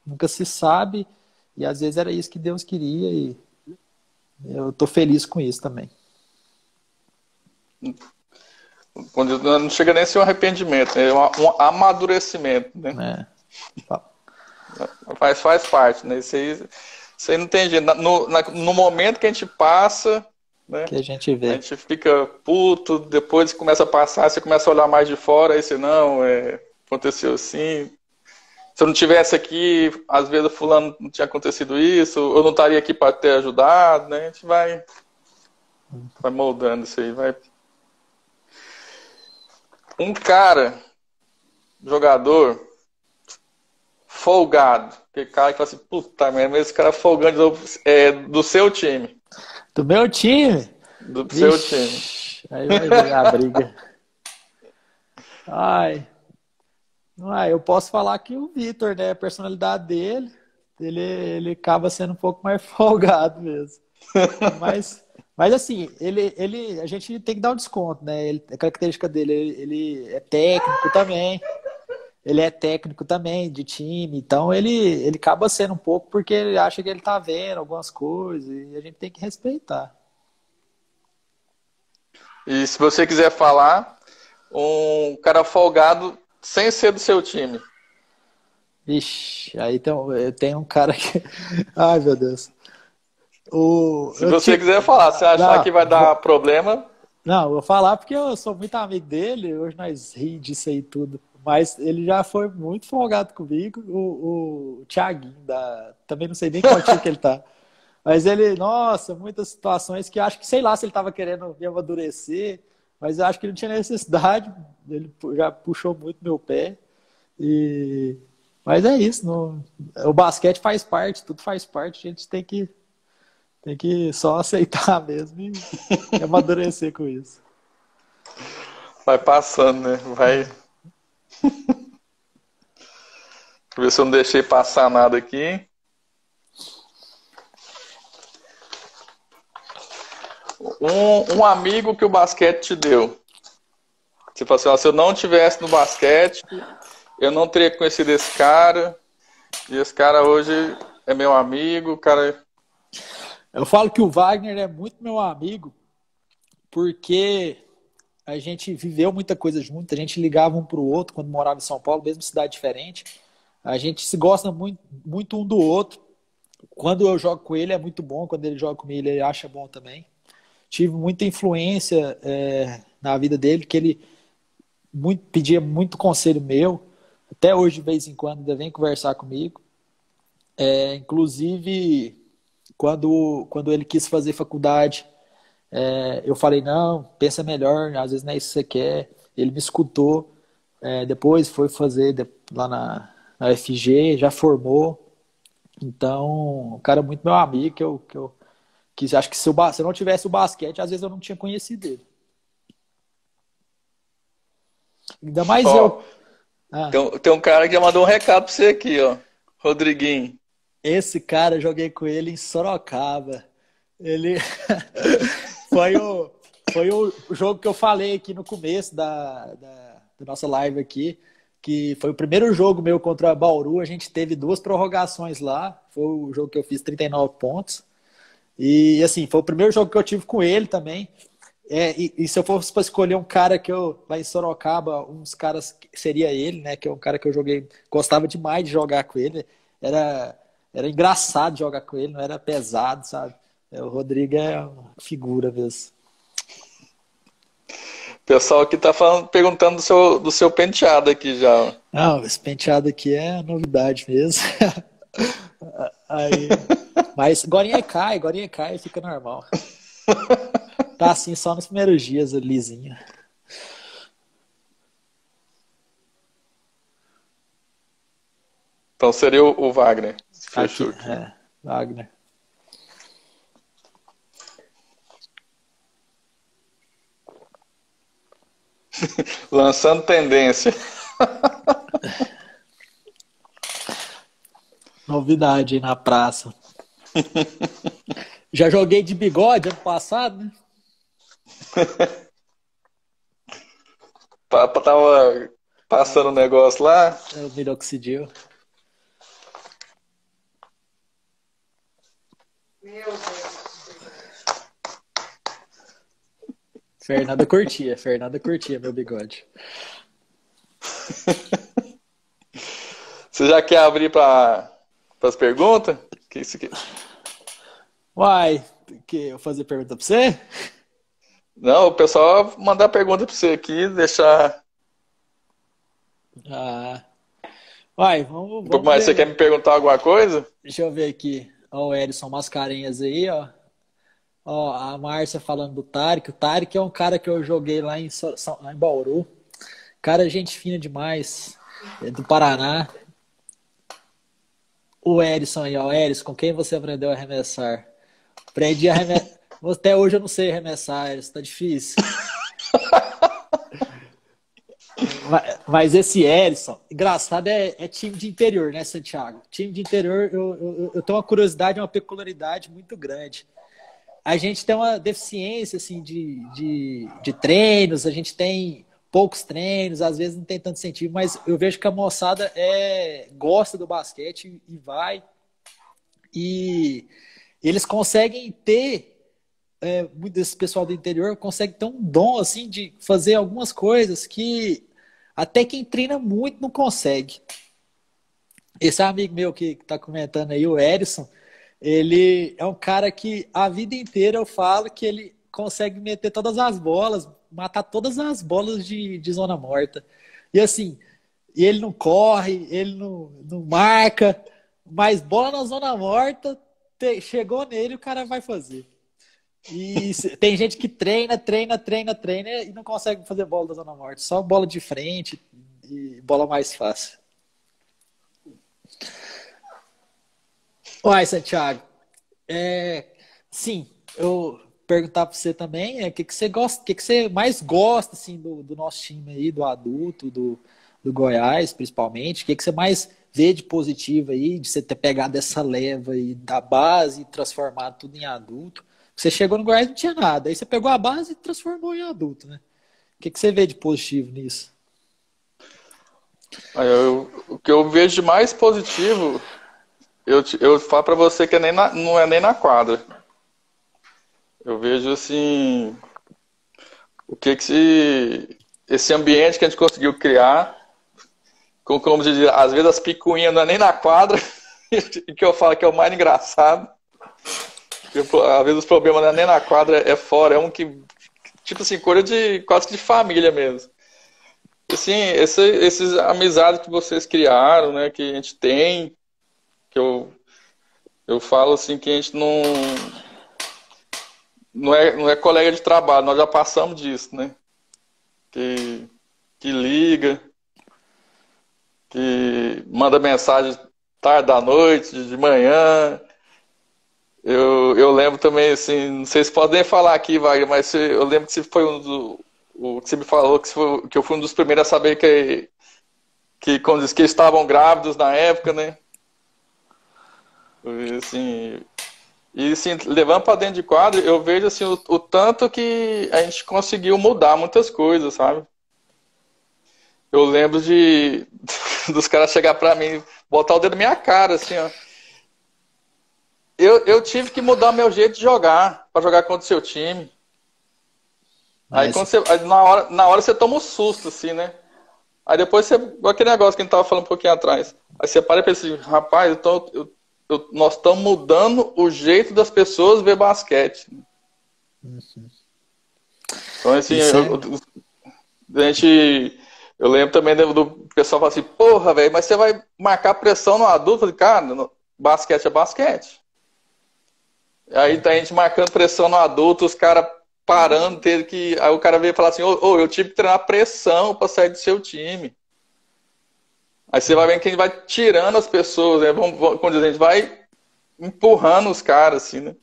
nunca se sabe. E às vezes era isso que Deus queria e eu estou feliz com isso também. Quando não chega nem a ser um arrependimento, é um amadurecimento, né? Faz parte, né? Isso aí não tem jeito. No momento que a gente passa, né? Que a gente vê. A gente fica puto, depois começa a passar, você começa a olhar mais de fora, aí você, não, aconteceu assim. Se eu não tivesse aqui, às vezes o fulano não tinha acontecido isso, eu não estaria aqui para ter ajudado, né? A gente vai moldando isso aí, vai. Um cara, jogador, folgado, aquele cara que fala assim, puta merda, esse cara folgando do seu time. Do meu time? Do seu time. Aí vai ver a briga. Eu posso falar que o Vitor, né? A personalidade dele, ele acaba sendo um pouco mais folgado mesmo. Mas assim, a gente tem que dar um desconto, né? A característica dele, ele é técnico também. Ele é técnico também de time, então ele acaba sendo um pouco porque ele acha que ele tá vendo algumas coisas e a gente tem que respeitar. E se você quiser falar, um cara folgado sem ser do seu time. Ixi, aí eu tenho um cara que... Ai, meu Deus. Se você quiser falar, se achar que vai dar problema... Não, eu vou falar porque eu sou muito amigo dele, hoje nós rimos disso aí tudo. Mas ele já foi muito folgado comigo, o Thiaguinho, também não sei nem qual time que ele tá. Mas ele, nossa, muitas situações que acho que, sei lá, se ele tava querendo me amadurecer, mas eu acho que ele não tinha necessidade, ele já puxou muito meu pé. Mas é isso, o basquete faz parte, tudo faz parte, a gente tem que só aceitar mesmo e amadurecer com isso. Vai passando, né? Vai. Deixa eu ver se eu não deixei passar nada aqui. Um amigo que o basquete te deu. Você falou assim, se eu não tivesse no basquete, eu não teria conhecido esse cara. E esse cara hoje é meu amigo, cara. Eu falo que o Wagner é muito meu amigo porque a gente viveu muita coisa junto, a gente ligava um para o outro quando morava em São Paulo, mesmo cidade diferente. A gente se gosta muito, muito um do outro. quando eu jogo com ele é muito bom, quando ele joga comigo ele acha bom também. Tive muita influência na vida dele, que ele pedia muito conselho meu, até hoje de vez em quando ainda vem conversar comigo. Inclusive, quando ele quis fazer faculdade, eu falei, não, pensa melhor, às vezes não é isso que você quer. Ele me escutou, depois foi fazer lá na UFG, já formou. Então, um cara muito meu amigo, que acho que se eu não tivesse o basquete, às vezes eu não tinha conhecido ele. Ainda mais Ó, eu. Ah, tem um cara que já mandou um recado pra você aqui, ó. Rodriguinho. esse cara, eu joguei com ele em Sorocaba. Ele foi o jogo que eu falei aqui no começo da nossa live aqui, que foi o primeiro jogo meu contra a Bauru. A gente teve 2 prorrogações lá. Foi o jogo que eu fiz 39 pontos. E assim, foi o primeiro jogo que eu tive com ele também. E se eu fosse para escolher um cara que eu, lá em Sorocaba, uns caras, seria ele, né? Que é um cara que eu joguei, gostava demais de jogar com ele. Era engraçado jogar com ele, não era pesado, sabe? O Rodrigo é uma figura mesmo. O pessoal aqui tá perguntando do seu penteado aqui já, ó. Não, esse penteado aqui é novidade mesmo. Aí, mas gorinha cai, fica normal. Tá assim só nos primeiros dias, lisinho. Então seria o Wagner. Aqui, Fechou aqui. Wagner. Lançando tendência. Novidade aí na praça. Já joguei de bigode ano passado, né? Tava passando um negócio lá. O minoxidil. Meu Deus. Fernanda curtia meu bigode. Você já quer abrir para as perguntas? Que isso aqui? Uai, eu fazer pergunta pra você? Não, o pessoal mandar pergunta para você aqui, deixar. Ah. Uai, vamos Mas você ver. quer me perguntar alguma coisa? Deixa eu ver aqui. Ó, o Edson Mascarenhas aí, ó. Ó, a Márcia falando do Tarek. O Tarek é um cara que eu joguei lá em Bauru. Cara, gente fina demais. É do Paraná. O Edson aí, ó. Edson, com quem você aprendeu a arremessar? Aprendi a arremessar. Até hoje eu não sei arremessar, Edson. Tá difícil. Mas esse Edson, engraçado, é time de interior, né, Santiago? Time de interior, eu tenho uma curiosidade, uma peculiaridade muito grande. A gente tem uma deficiência assim, de treinos, a gente tem poucos treinos, às vezes não tem tanto incentivo, mas eu vejo que a moçada gosta do basquete e vai. E eles conseguem ter, muito desse pessoal do interior consegue ter um dom assim de fazer algumas coisas que até quem treina muito não consegue. Esse amigo meu que está comentando aí, o Edson, ele é um cara que a vida inteira eu falo que ele consegue meter todas as bolas, matar todas as bolas de zona morta. E assim, ele não corre, ele não marca, mas bola na zona morta, chegou nele, o cara vai fazer. E tem gente que treina e não consegue fazer bola da zona morta, só bola de frente e bola mais fácil. Uai, Santiago, sim, eu perguntar para você também, o que você gosta, o que você mais gosta assim do nosso time aí, do adulto, do Goiás, principalmente, o que você mais vê de positivo aí, de você ter pegado essa leva aí da base e transformado tudo em adulto? Você chegou no Goiás e não tinha nada, aí você pegou a base e transformou em adulto, né? O que você vê de positivo nisso? O que eu vejo de mais positivo, eu falo pra você que não é nem na quadra. Eu vejo assim, esse ambiente que a gente conseguiu criar, como dizer, às vezes as picuinhas não é nem na quadra que eu falo que é o mais engraçado. Às vezes os problemas não é nem na quadra, é fora. É um que, tipo assim, coisa de quase que de família mesmo. Assim, esses amizades que vocês criaram, né, que a gente tem, que eu falo assim que a gente não é colega de trabalho, nós já passamos disso, né? Que liga, que manda mensagem tarde da noite, de manhã. Eu lembro também, assim, não sei se podem falar aqui, Wagner, mas eu lembro que você foi o que você me falou, que eu fui um dos primeiros a saber que quando diz que estavam grávidos na época, né? Assim, e assim, levando para dentro de quadro, eu vejo assim, o tanto que a gente conseguiu mudar muitas coisas, sabe? Eu lembro dos caras chegar para mim, botar o dedo na minha cara, assim, ó. Eu tive que mudar meu jeito de jogar para jogar contra o seu time. Aí, Mas, na hora você toma um susto, assim, né? Aí depois você. Aquele negócio que a gente tava falando um pouquinho atrás. Aí você para e pensa assim, rapaz, nós estamos mudando o jeito das pessoas ver basquete. Então, assim, isso é. eu lembro também do pessoal falar assim, porra, velho, mas você vai marcar pressão no adulto? Eu falei, cara, basquete é basquete. Aí tá a gente marcando pressão no adulto, os caras parando, tendo que. Aí o cara veio falar assim, ô, eu tive que treinar pressão pra sair do seu time. Aí você vai vendo que a gente vai tirando as pessoas, né? Como dizer, a gente vai empurrando os caras, assim, né?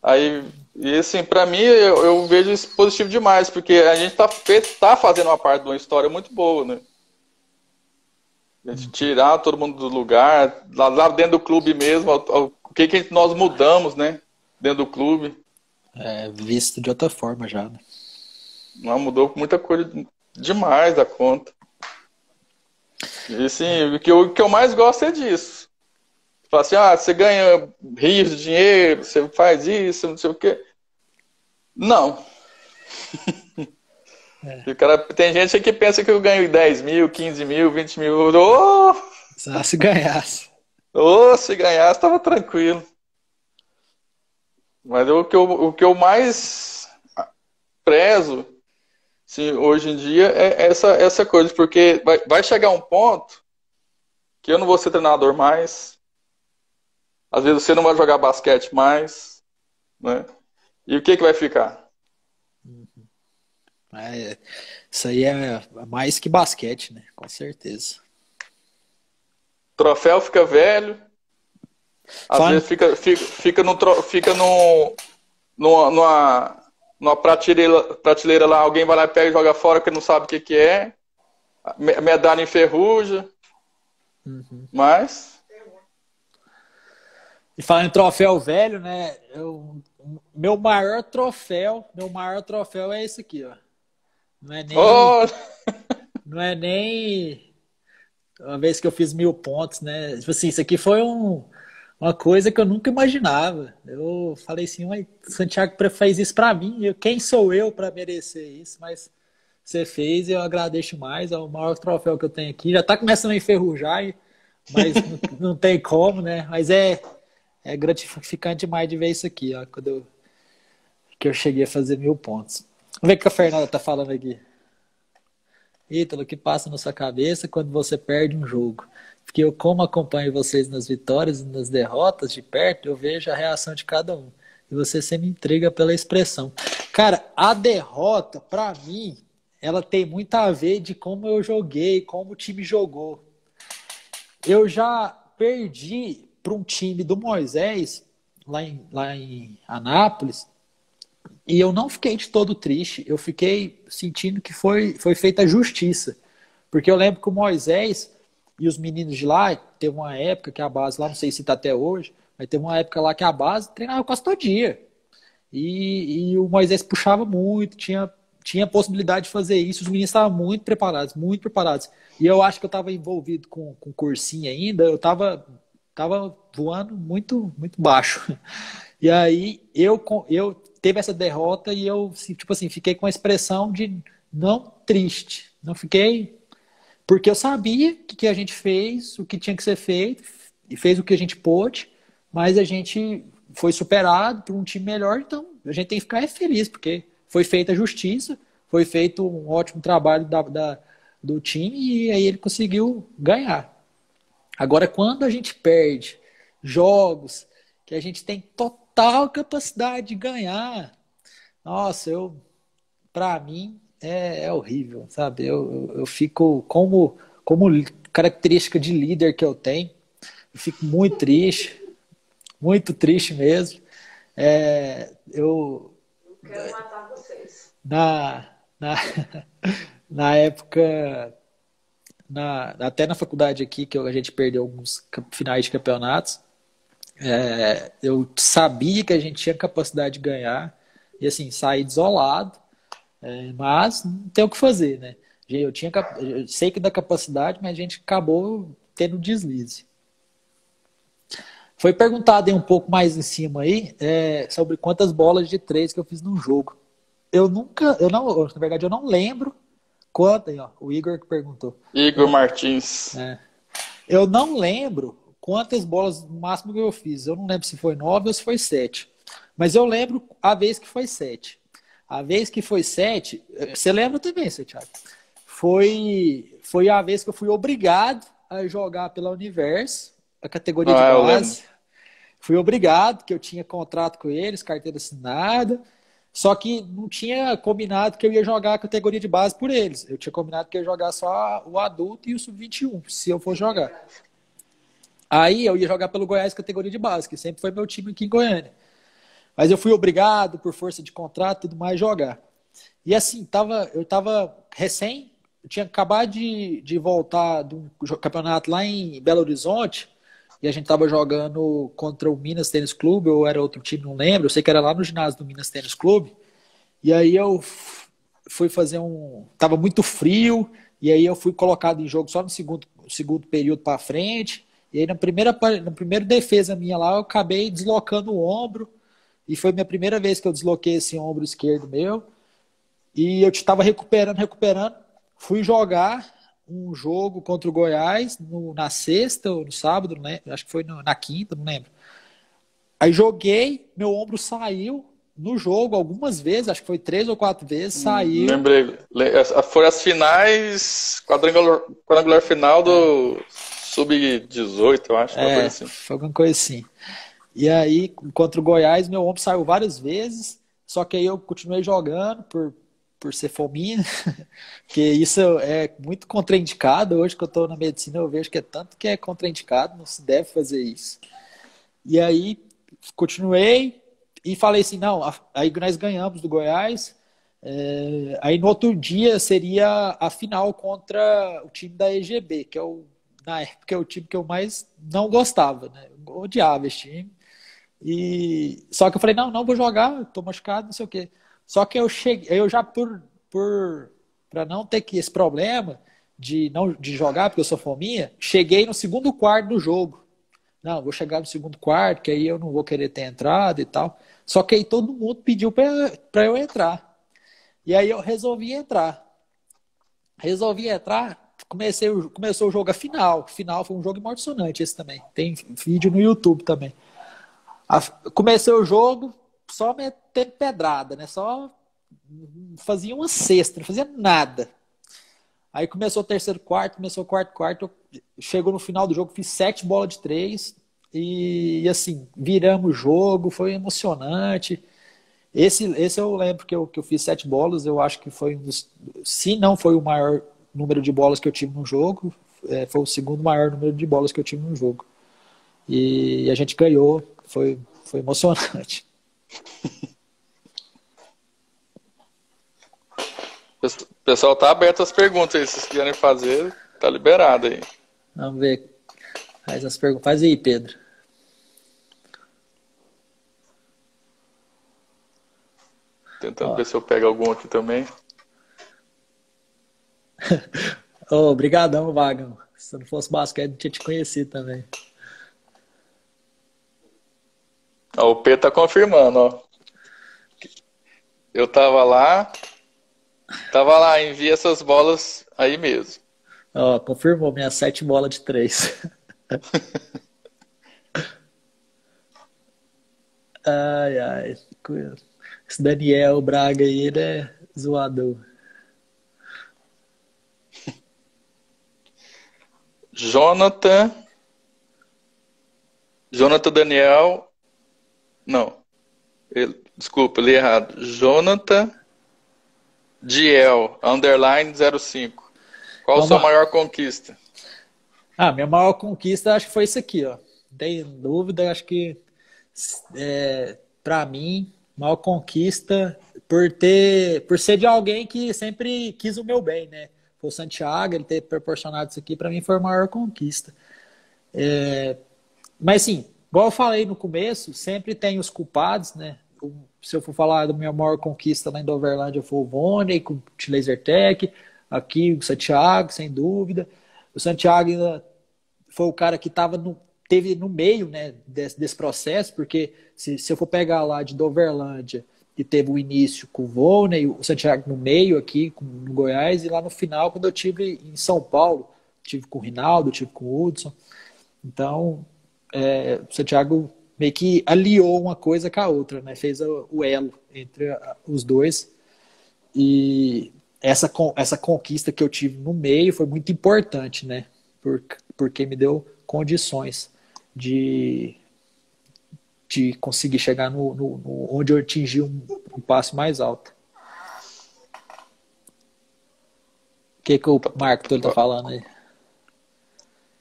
Aí, e assim, pra mim, eu vejo isso positivo demais, porque a gente tá fazendo uma parte de uma história muito boa, né? A gente tirar todo mundo do lugar, lá dentro do clube mesmo, o que nós mudamos, né? Dentro do clube. É visto de outra forma já, né? Não, mudou muita coisa demais da conta. E assim, o que eu mais gosto é disso. Fala assim, você ganha rios de dinheiro, você faz isso, não sei o quê. Não. É. E o cara, tem gente que pensa que eu ganho 10 mil, 15 mil, 20 mil. Ô, Só se ganhasse. se ganhasse, estava tranquilo. Mas o que eu mais prezo, sim, hoje em dia é essa coisa, porque vai chegar um ponto que eu não vou ser treinador mais, às vezes você não vai jogar basquete mais, né? E o que vai ficar? É, isso aí é mais que basquete, né? Com certeza. Troféu fica velho, às Falando, vezes fica numa prateleira lá, alguém vai lá e pega e joga fora porque não sabe o que é, medalha enferruja, mas e falando em troféu velho, né? Meu maior troféu é esse aqui, ó. Não é nem, oh, não é nem uma vez que eu fiz 1.000 pontos, né? Tipo assim, isso aqui foi uma coisa que eu nunca imaginava. Eu falei assim, ué, Santiago fez isso pra mim. Quem sou eu pra merecer isso? Mas você fez e eu agradeço mais. É o maior troféu que eu tenho aqui. Já tá começando a enferrujar, mas não tem como, né? Mas é gratificante demais de ver isso aqui, ó, que eu cheguei a fazer 1.000 pontos. Vamos ver o que a Fernanda tá falando aqui. Ítalo, o que passa na sua cabeça quando você perde um jogo? Porque eu, como acompanho vocês nas vitórias e nas derrotas de perto, eu vejo a reação de cada um. E você sempre me intriga pela expressão. Cara, a derrota, pra mim, ela tem muito a ver de como eu joguei, como o time jogou. Eu já perdi para um time do Moisés, lá em Anápolis, e eu não fiquei de todo triste, eu fiquei sentindo que foi feita justiça. Porque eu lembro que o Moisés e os meninos de lá, teve uma época que a base lá, não sei se está até hoje, mas teve uma época lá que a base treinava quase todo dia. E o Moisés puxava muito, tinha possibilidade de fazer isso, os meninos estavam muito preparados, muito preparados. E eu acho que eu estava envolvido com cursinho ainda, eu estava voando muito, muito baixo. E aí eu teve essa derrota e eu, tipo assim, fiquei com a expressão de não triste. Não fiquei. Porque eu sabia o que a gente fez, o que tinha que ser feito, e fez o que a gente pôde, mas a gente foi superado por um time melhor, então a gente tem que ficar feliz, porque foi feita a justiça, foi feito um ótimo trabalho do time e aí ele conseguiu ganhar. Agora, quando a gente perde jogos que a gente tem total capacidade de ganhar, nossa, para mim é horrível, sabe? Eu fico como característica de líder que eu tenho, eu fico muito triste mesmo. Eu quero matar vocês. na, na época, até na faculdade aqui, que a gente perdeu alguns finais de campeonatos, eu sabia que a gente tinha capacidade de ganhar, e assim, saí desolado, mas não tem o que fazer, né? Eu sei que dá capacidade, mas a gente acabou tendo deslize. Foi perguntado aí um pouco mais em cima aí, sobre quantas bolas de 3 que eu fiz num jogo. Na verdade, eu não lembro quanto, aí, ó, o Igor que perguntou. Igor Martins. Eu não lembro quantas bolas no máximo que eu fiz. Eu não lembro se foi 9 ou se foi 7. Mas eu lembro a vez que foi 7. A vez que foi 7, você lembra também, seu Thiago? Foi a vez que eu fui obrigado a jogar pela Universo, a categoria de base. Fui obrigado, que eu tinha contrato com eles, carteira assinada. Só que não tinha combinado que eu ia jogar a categoria de base por eles. Eu tinha combinado que eu ia jogar só o adulto e o sub-21, se eu for jogar. Aí eu ia jogar pelo Goiás categoria de base, que sempre foi meu time aqui em Goiânia. Mas eu fui obrigado, por força de contrato e tudo mais, jogar. E assim, eu tinha acabado de voltar de um campeonato lá em Belo Horizonte, e a gente tava jogando contra o Minas Tênis Clube, ou era outro time, não lembro. Eu sei que era lá no ginásio do Minas Tênis Clube. E aí eu fui fazer Tava muito frio, e aí eu fui colocado em jogo só no segundo período para frente. E aí na primeira defesa minha lá, eu acabei deslocando o ombro. E foi minha primeira vez que eu desloquei esse ombro esquerdo meu. E eu estava recuperando. Fui jogar um jogo contra o Goiás na sexta ou no sábado, não lembro, acho que foi na quinta, não lembro. Aí joguei, meu ombro saiu no jogo algumas vezes, acho que foi 3 ou 4 vezes, saiu. Lembrei. Foram as finais, quadrangular final do Sub-18, eu acho. Uma coisa assim. Foi alguma coisa assim. E aí, contra o Goiás, meu ombro saiu várias vezes, só que aí eu continuei jogando por ser fominha, porque isso é muito contraindicado. Hoje que eu estou na medicina, eu vejo que é tanto que é contraindicado, não se deve fazer isso. E aí, continuei e falei assim, não, aí nós ganhamos do Goiás, aí no outro dia seria a final contra o time da EGB, que na época é o time que eu mais não gostava, né? Eu odiava esse time. Só que eu falei, não vou jogar, tô machucado, não sei o quê. Só que eu já para não ter esse problema de jogar, porque eu sou fominha, cheguei no segundo quarto do jogo. Não, vou chegar no segundo quarto, que aí eu não vou querer ter entrado e tal. Só que aí todo mundo pediu para eu entrar. E aí eu resolvi entrar. Começou o jogo a final. Final foi um jogo emocionante esse também. Tem vídeo no YouTube também. Comecei o jogo só metendo pedrada, né? Só fazia uma cesta, não fazia nada. Aí começou o terceiro quarto, começou o quarto. Chegou no final do jogo, fiz 7 bolas de 3 e assim, viramos o jogo, foi emocionante. Esse eu lembro que eu fiz 7 bolas, eu acho que foi se não foi o maior número de bolas que eu tive no jogo, foi o segundo maior número de bolas que eu tive no jogo. E a gente ganhou, foi emocionante. O pessoal tá aberto às perguntas aí, se vocês quiserem fazer, tá liberado aí. Vamos ver. Faz as perguntas. Faz aí, Pedro. Tentando ver se eu pego algum aqui também. Obrigadão, Wagner. Se não fosse basquete, não tinha te conhecido também. O Pedro tá confirmando, ó. Eu tava lá, envia essas bolas aí mesmo. Confirmou minhas 7 bolas de 3. Ai, ai. Esse Daniel Braga aí, ele é zoador. Jonathan. Jonathan Daniel. Não. Desculpa, li errado. Jonathan Diel, underline 05. Qual a sua Vamos lá. maior conquista? Minha maior conquista acho que foi isso aqui, ó. Não tem dúvida, acho que para mim, maior conquista por ser de alguém que sempre quis o meu bem, né? Foi o Santiago, ele ter proporcionado isso aqui para mim foi a maior conquista. Mas assim, igual eu falei no começo, sempre tem os culpados, né? Se eu for falar da minha maior conquista lá em Doverlândia foi o Voney com o LaserTech, aqui o Santiago, sem dúvida. O Santiago ainda foi o cara que teve no meio, né, desse processo, porque se eu for pegar lá de Doverlândia, que teve o início com o Voney, o Santiago no meio aqui, no Goiás, e lá no final, quando eu tive em São Paulo, tive com o Rinaldo, tive com o Hudson. Então, o Santiago meio que aliou uma coisa com a outra, né? Fez o elo entre os dois. E essa conquista que eu tive no meio foi muito importante, né? Porque me deu condições de conseguir chegar onde eu atingi um passo mais alto. O que o Marco Túlio tá falando aí?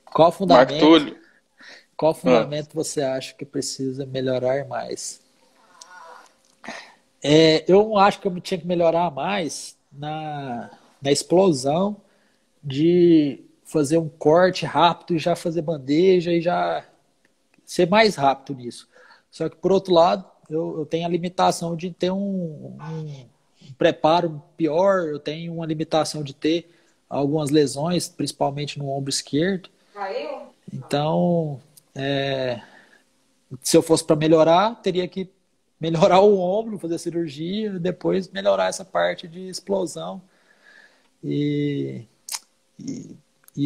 Qual Marco fundamento? Túlio. Qual fundamento você acha que precisa melhorar mais? Eu acho que eu tinha que melhorar mais na explosão de fazer um corte rápido e já fazer bandeja e já ser mais rápido nisso. Só que, por outro lado, eu tenho a limitação de ter um preparo pior, eu tenho uma limitação de ter algumas lesões, principalmente no ombro esquerdo. Então, se eu fosse para melhorar, teria que melhorar o ombro, fazer cirurgia, depois melhorar essa parte de explosão e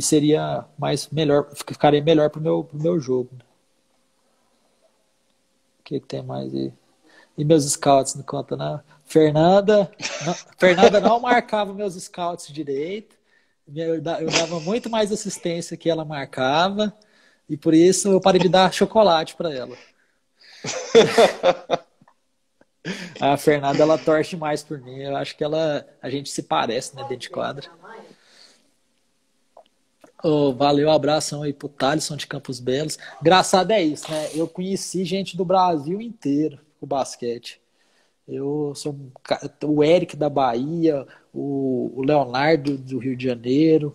seria melhor, ficaria melhor pro meu jogo. O que tem mais aí? E meus scouts não conta, não? Fernanda não marcava meus scouts direito. Eu dava muito mais assistência que ela marcava. E por isso eu parei de dar chocolate para ela. A Fernanda, ela torce mais por mim. Eu acho que a gente se parece, né, dentro de quadra. Valeu, abração aí pro Thalisson de Campos Belos. Engraçado é isso, né? Eu conheci gente do Brasil inteiro com basquete. Eu sou o Eric da Bahia, o Leonardo do Rio de Janeiro,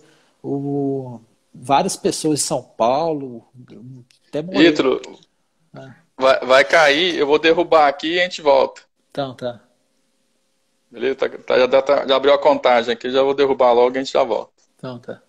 várias pessoas de São Paulo, até morreu. Ítalo, vai cair, eu vou derrubar aqui e a gente volta. Então, tá. Beleza? Já abriu a contagem aqui, já vou derrubar logo e a gente já volta. Então, tá.